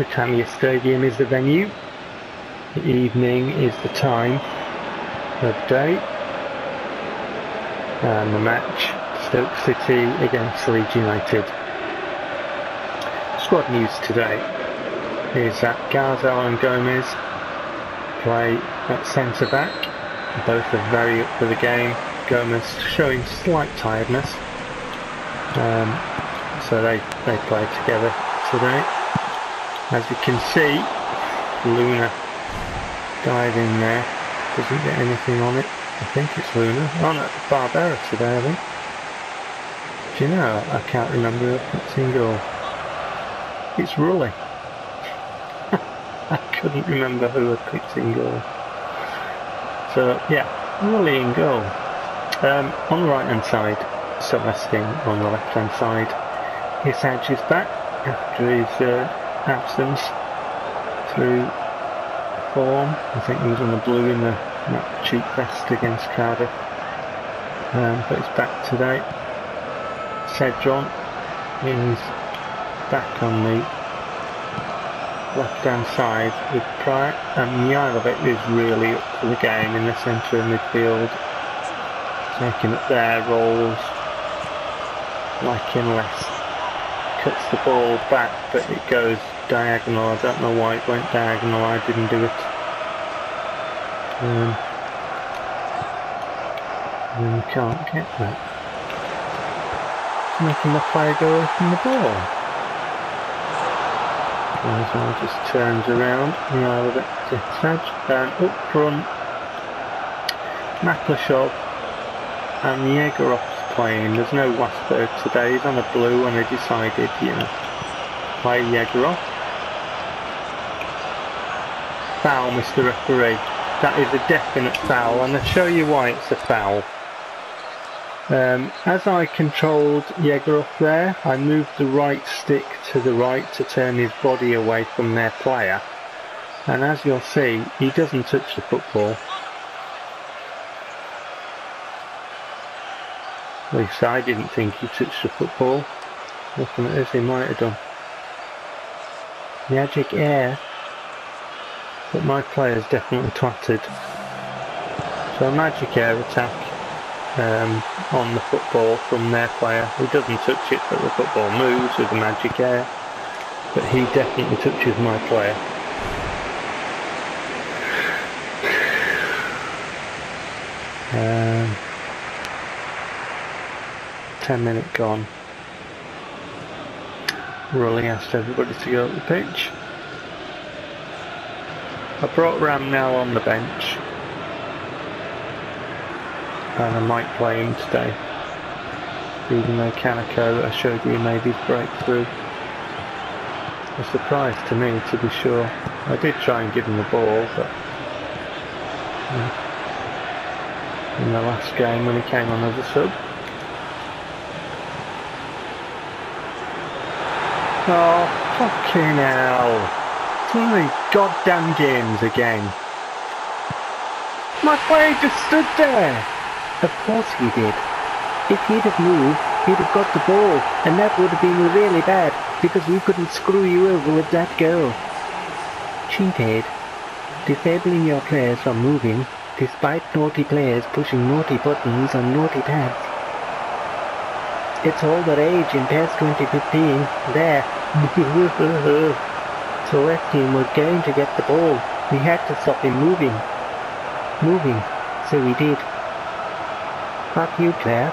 Britannia Stadium is the venue. The evening is the time of day. And the match, Stoke City against Leeds United. Squad news today is that Garzal and Gomez play at centre back. Both are very up for the game. Gomez showing slight tiredness. So they play together today. As you can see, Luna diving there. Doesn't get anything on it. I think it's Luna. Oh no, Barbera today, I think. Do you know, I can't remember who puts in goal. It's Rully. I couldn't remember who had picked in goal. So yeah, Rully in goal. On the right hand side, Celestine on the left hand side. Hisage is back after his absence through form. I think he was on the blue in the cheap vest against Cardiff. But he's back today. Cedron is back on the left hand side with Pryor, and Mihailovic is really up for the game in the centre of midfield, taking up their roles like him less. Cuts the ball back but it goes diagonal. I don't know why it went diagonal, I didn't do it. And you can't get that. It's making the player go away from the ball. Garzal just turns around, Mihailovic to Hisage, and up front Maklashov and Yegorov's playing. There's no Wasberg today, he's on a blue and I decided, play Yegorov. Foul, Mr. Referee. That is a definite foul, and I'll show you why it's a foul. As I controlled Yegorov there, I moved the right stick to the right to turn his body away from their player, and as you'll see, he doesn't touch the football. At least I didn't think he touched the football. Looking at this, he might have done. Magic air. But my player's definitely twatted. So a magic air attack on the football from their player. He doesn't touch it, but the football moves with the magic air. But he definitely touches my player. Um, 10-minute gone. Rully asked everybody to go up the pitch. I brought Ramnell on the bench, and I might play him today, even though Kaneko, I showed you, made his breakthrough. A surprise to me, to be sure. I did try and give him the ball, but in the last game when he came on as a sub. Oh, fucking hell. It's one of these goddamn games again. My player just stood there. Of course he did. If he'd have moved, he'd have got the ball, and that would have been really bad, because we couldn't screw you over with that goal. Cheated. Disabling your players from moving, despite naughty players pushing naughty buttons on naughty pads. It's all the rage in PES 2015. There. So that team was going to get the ball. We had to stop him moving. So we did. Fuck you, Claire.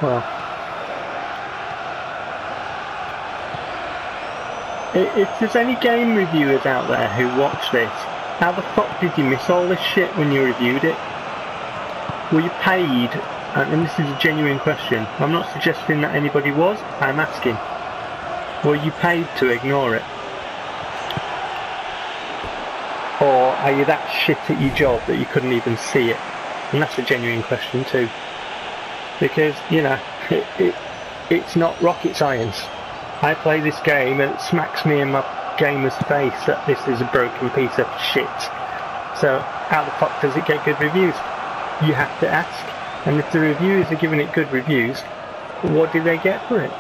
Well, if there's any game reviewers out there who watch this, how the fuck did you miss all this shit when you reviewed it? Were you paid? And this is a genuine question. I'm not suggesting that anybody was, I'm asking. Were you paid to ignore it? Or are you that shit at your job that you couldn't even see it? And that's a genuine question too. Because, it's not rocket science. I play this game and it smacks me in my gamer's face that this is a broken piece of shit. So how the fuck does it get good reviews? You have to ask. And if the reviewers are giving it good reviews, what do they get for it?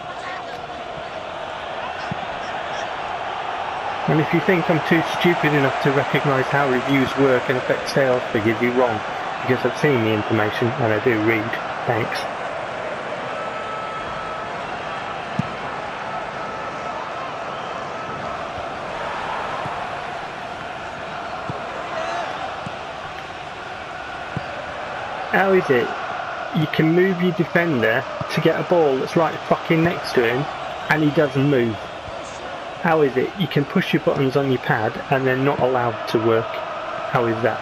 And if you think I'm too stupid enough to recognise how reviews work and affect sales figures, you're wrong. Because I've seen the information and I do read. Thanks. How is it you can move your defender to get a ball that's right fucking next to him and he doesn't move? How is it you can push your buttons on your pad and they're not allowed to work? How is that?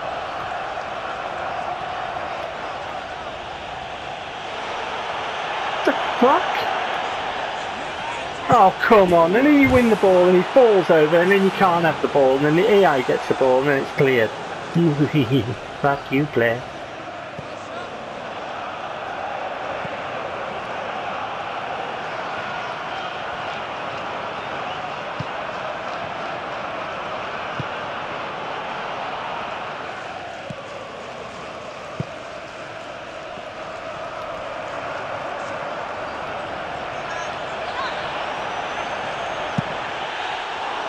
The fuck? Oh come on, and then you win the ball and he falls over and then you can't have the ball and then the AI gets the ball and then it's cleared. Fuck you, player.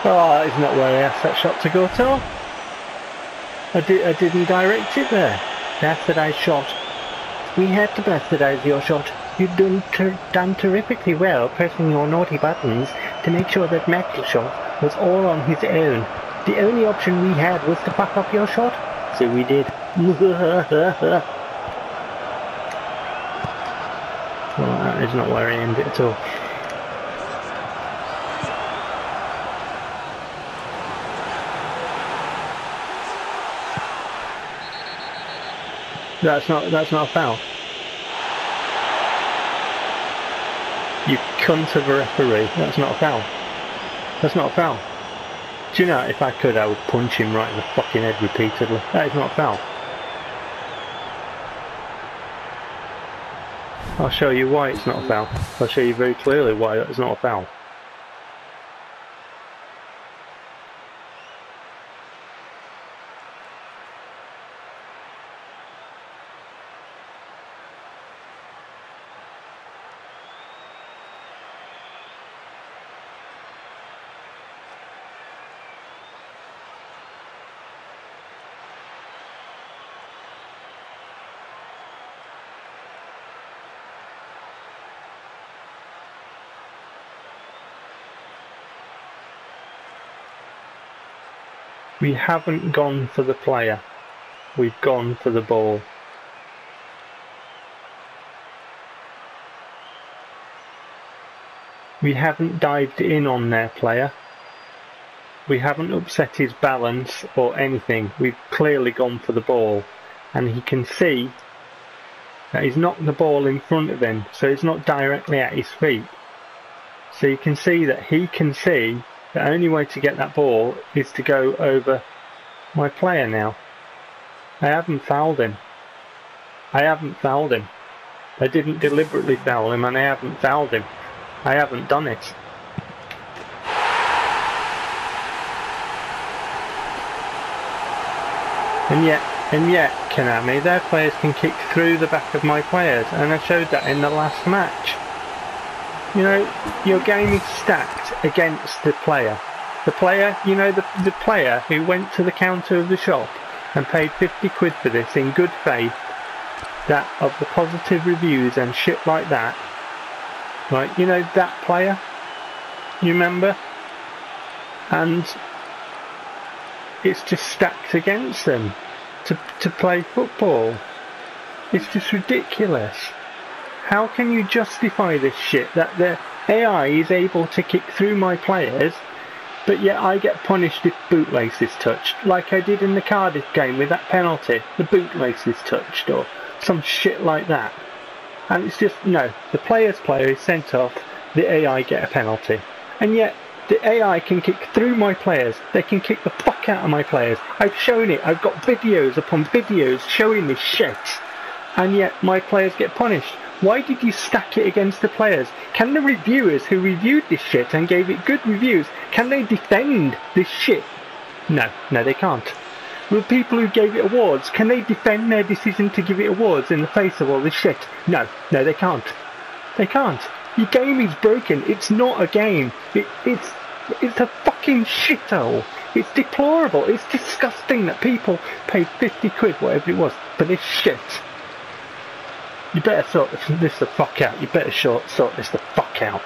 Oh, that is not where I asked that shot to go at all. I didn't direct it there. Bastardized shot. We had to bastardize your shot. You've done terrifically well pressing your naughty buttons to make sure that Max's shot was all on his own. The only option we had was to fuck up your shot, so we did. Well, that is not where I aimed it at all. That's not a foul. You cunt of a referee. That's not a foul. That's not a foul. Do you know, if I could, I would punch him right in the fucking head repeatedly. That is not a foul. I'll show you why it's not a foul. I'll show you very clearly why it's not a foul. We haven't gone for the player, we've gone for the ball. We haven't dived in on their player, we haven't upset his balance or anything, we've clearly gone for the ball. And he can see that he's knocked the ball in front of him, so it's not directly at his feet. So you can see that he can see the only way to get that ball is to go over my player now. I haven't fouled him. I haven't fouled him. I didn't deliberately foul him and I haven't fouled him. I haven't done it. And yet, Konami, their players can kick through the back of my players, and I showed that in the last match. You know, your game is stacked against the player. The player, you know, the player who went to the counter of the shop and paid 50 quid for this in good faith, that of the positive reviews and shit like that. Right, you know that player? You remember? And it's just stacked against them to play football. It's just ridiculous. How can you justify this shit that the AI is able to kick through my players, but yet I get punished if bootlace is touched, like I did in the Cardiff game with that penalty, the bootlace is touched, or some shit like that. And it's just, no, the player's player is sent off, the AI get a penalty. And yet, the AI can kick through my players, they can kick the fuck out of my players. I've shown it, I've got videos upon videos showing this shit. And yet, my players get punished. Why did you stack it against the players? Can the reviewers who reviewed this shit and gave it good reviews, can they defend this shit? No, they can't. The people who gave it awards, can they defend their decision to give it awards in the face of all this shit? No, they can't. They can't. Your game is broken. It's not a game. It's a fucking shithole. It's deplorable. It's disgusting that people paid 50 quid, whatever it was, for this shit. You better sort this the fuck out. You better sort this the fuck out.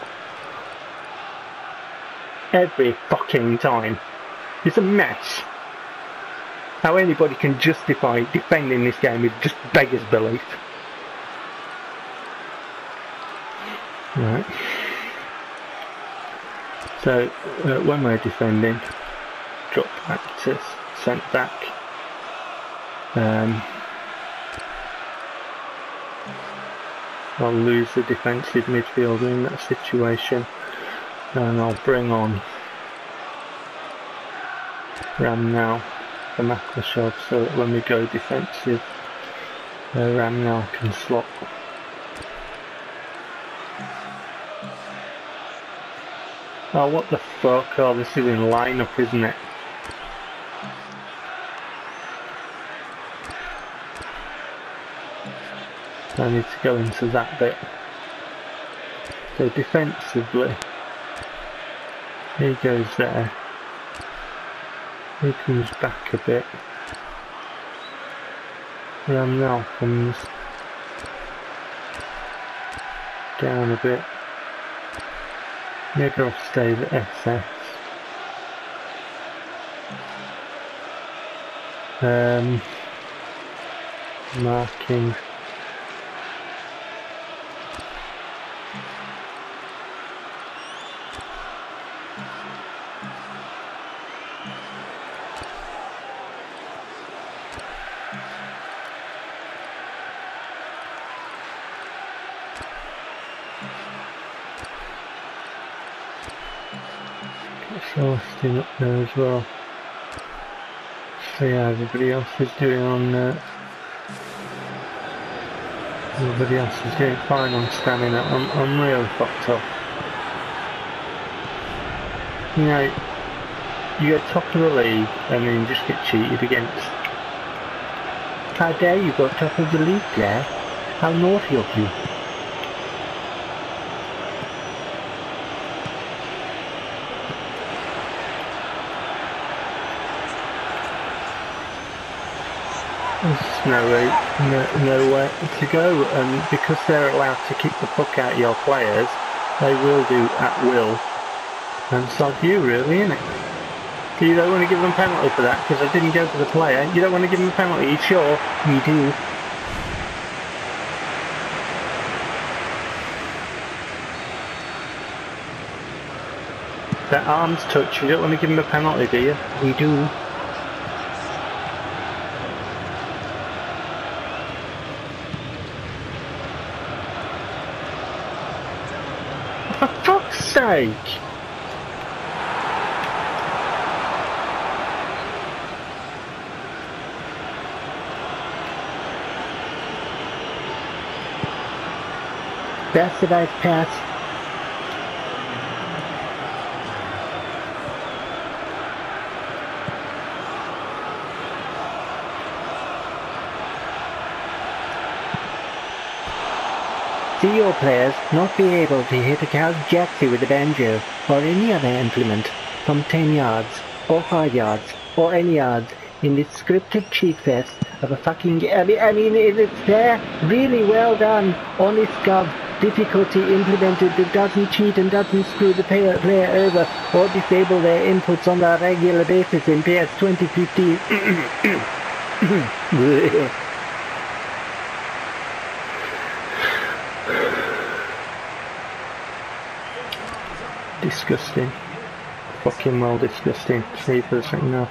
Every fucking time. It's a mess. How anybody can justify defending this game is just beggars belief. Right. So, when we're defending, drop back to centre back. I'll lose the defensive midfielder in that situation, and I'll bring on Ramnal for Maklashov, so that when we go defensive, Ramnal can slot. Oh, what the fuck? Oh, this is in line-up, isn't it? I need to go into that bit. So defensively, he goes there. He comes back a bit. Ramnal comes down a bit. Yegorov stays at SS. Marking. Austin up there as well. See how everybody else is doing on everybody else is doing fine on stamina. I'm really fucked up. You know, you get top of the league and then you just get cheated against. How dare you go top of the league, Claire? How naughty of you. There's nowhere to go, and because they're allowed to kick the fuck out of your players, they will do at will. And sod you, really, innit? You don't want to give them a penalty for that, because I didn't go to the player. You don't want to give them a penalty, sure, you do. That arm's touch, you don't want to give them a penalty, do you? We do. For fuck's sake! That's the right pass. See your players not be able to hit a cow's jacksie with a banjo or any other implement from 10 yards or 5 yards or any yards in this scripted cheat fest of a fucking... I mean it's there, really well done, honest gov, difficulty implemented that doesn't cheat and doesn't screw the player over or disable their inputs on a regular basis in PES 2015. Disgusting. Fucking well disgusting. See you for the second half.